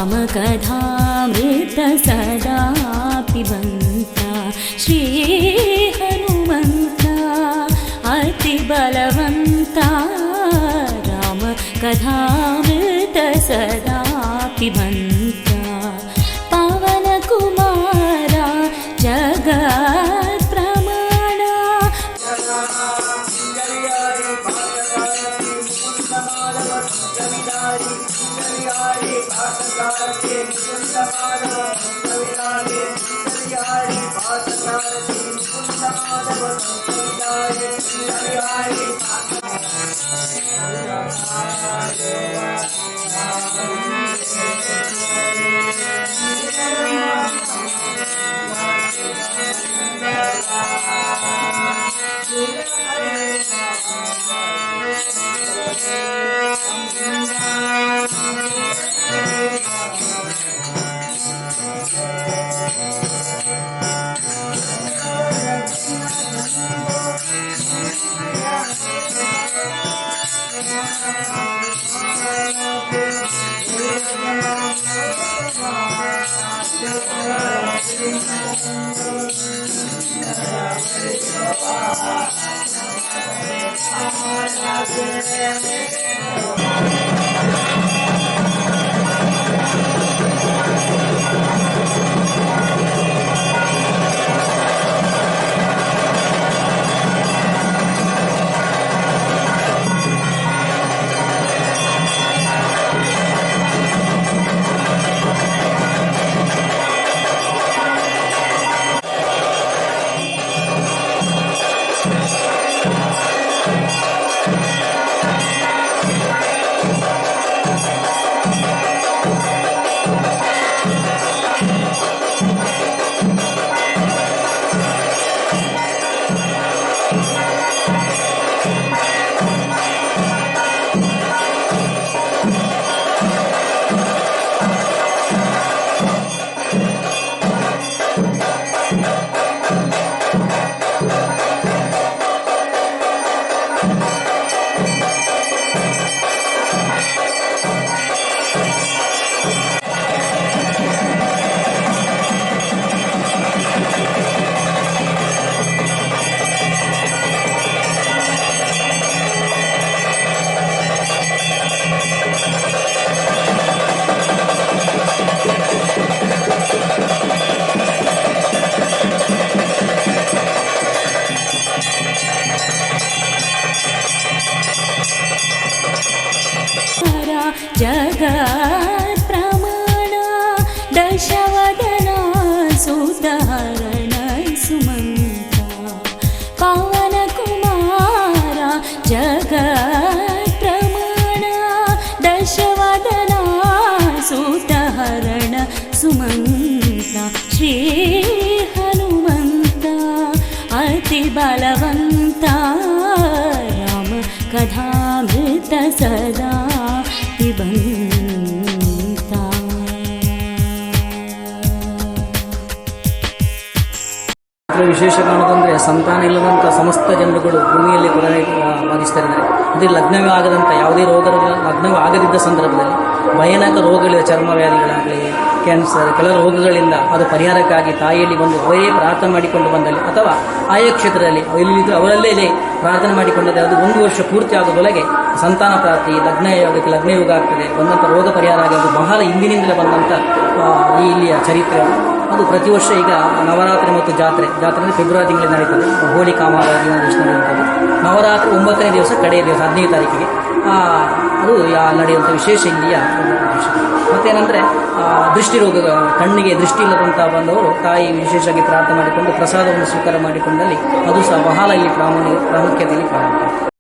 रामकथामृत सदा पिबन्ता श्री हनुमन्ता अति बलवन्ता रामकथामृत सदा पिबन्ता पवन कुमारा जगत् प्रमाणा जगत् प्रमाणा दशवदना सुतहरण सुमन्ता पवन कुमारा जगत् प्रमाणा दशवदना सुतहरण सुमन्ता श्री हनुमन्ता अति बलवन्ता राम कथामृत सदा पिबन्ता। ವಿಶೇಷ ಕಾರಣದಂದರೆ ಸಂತಾನ ಇಲ್ಲದಂಥ ಸಮಸ್ತ ಜನರುಗಳು ಭೂಮಿಯಲ್ಲಿ ಭಾಗಿಸ್ತಾ ಇದ್ದಾರೆ. ಇದು ಲಗ್ನವೇ ಆಗದಂಥ ಯಾವುದೇ ಲಗ್ನವೇ ಆಗದಿದ್ದ ಸಂದರ್ಭದಲ್ಲಿ ಭಯಾನಕ ರೋಗಗಳಿವೆ, ಚರ್ಮ ವ್ಯಾಧಿಗಳಾಗಲಿ, ಕ್ಯಾನ್ಸರ್, ಕೆಲ ರೋಗಗಳಿಂದ ಅದು ಪರಿಹಾರಕ್ಕಾಗಿ ತಾಯಿಯಲ್ಲಿ ಬಂದು ಅವರೇ ಪ್ರಾರ್ಥನೆ ಮಾಡಿಕೊಂಡು ಬಂದಲ್ಲಿ ಅಥವಾ ಆಯಾ ಕ್ಷೇತ್ರದಲ್ಲಿ ಎಲ್ಲಿದ್ದರೂ ಅವರಲ್ಲೇ ಪ್ರಾರ್ಥನೆ ಮಾಡಿಕೊಂಡರೆ ಅದು 1 ವರ್ಷ ಪೂರ್ತಿ ಆಗೋದೊಳಗೆ ಸಂತಾನ ಪ್ರಾಪ್ತಿ, ಲಗ್ನಯೋಗ ಆಗ್ತದೆ, ಬಂದಂಥ ರೋಗ ಪರಿಹಾರ ಆಗೋದು ಬಹಳ ಹಿಂದಿನಿಂದಲೇ ಬಂದಂಥ ಇಲ್ಲಿಯ ಚರಿತ್ರೆ. ಅದು ಪ್ರತಿ ವರ್ಷ ಈಗ ನವರಾತ್ರಿ ಮತ್ತು ಜಾತ್ರೆ ಅಂದರೆ ಫೆಬ್ರವರಿ ತಿಂಗಳಲ್ಲಿ ನಡೀತದೆ. ಹೋಳಿ ಕಾಮರಾಜ ನಡೆಯುತ್ತದೆ. ನವರಾತ್ರಿ 9ನೇ ದಿವಸ, ಕಡೆಯ ದಿವಸ 15ನೇ ತಾರೀಕಿಗೆ ಅದು ನಡೆಯುವಂಥ ವಿಶೇಷ ಇಲ್ಲಿಯ ವಿಶೇಷ. ಮತ್ತೇನೆಂದರೆ ದೃಷ್ಟಿ ರೋಗ, ಕಣ್ಣಿಗೆ ದೃಷ್ಟಿ ಇಲ್ಲದಂಥ ಬಂದವರು ತಾಯಿ ವಿಶೇಷವಾಗಿ ಪ್ರಾರ್ಥನೆ ಮಾಡಿಕೊಂಡು ಪ್ರಸಾದವನ್ನು ಸ್ವೀಕಾರ ಮಾಡಿಕೊಂಡಲ್ಲಿ ಅದು ಸಹ ಬಹಳ ಇಲ್ಲಿ ಪ್ರಾಮುಖ್ಯತೆಯಲ್ಲಿ ಕಾಣುತ್ತೆ.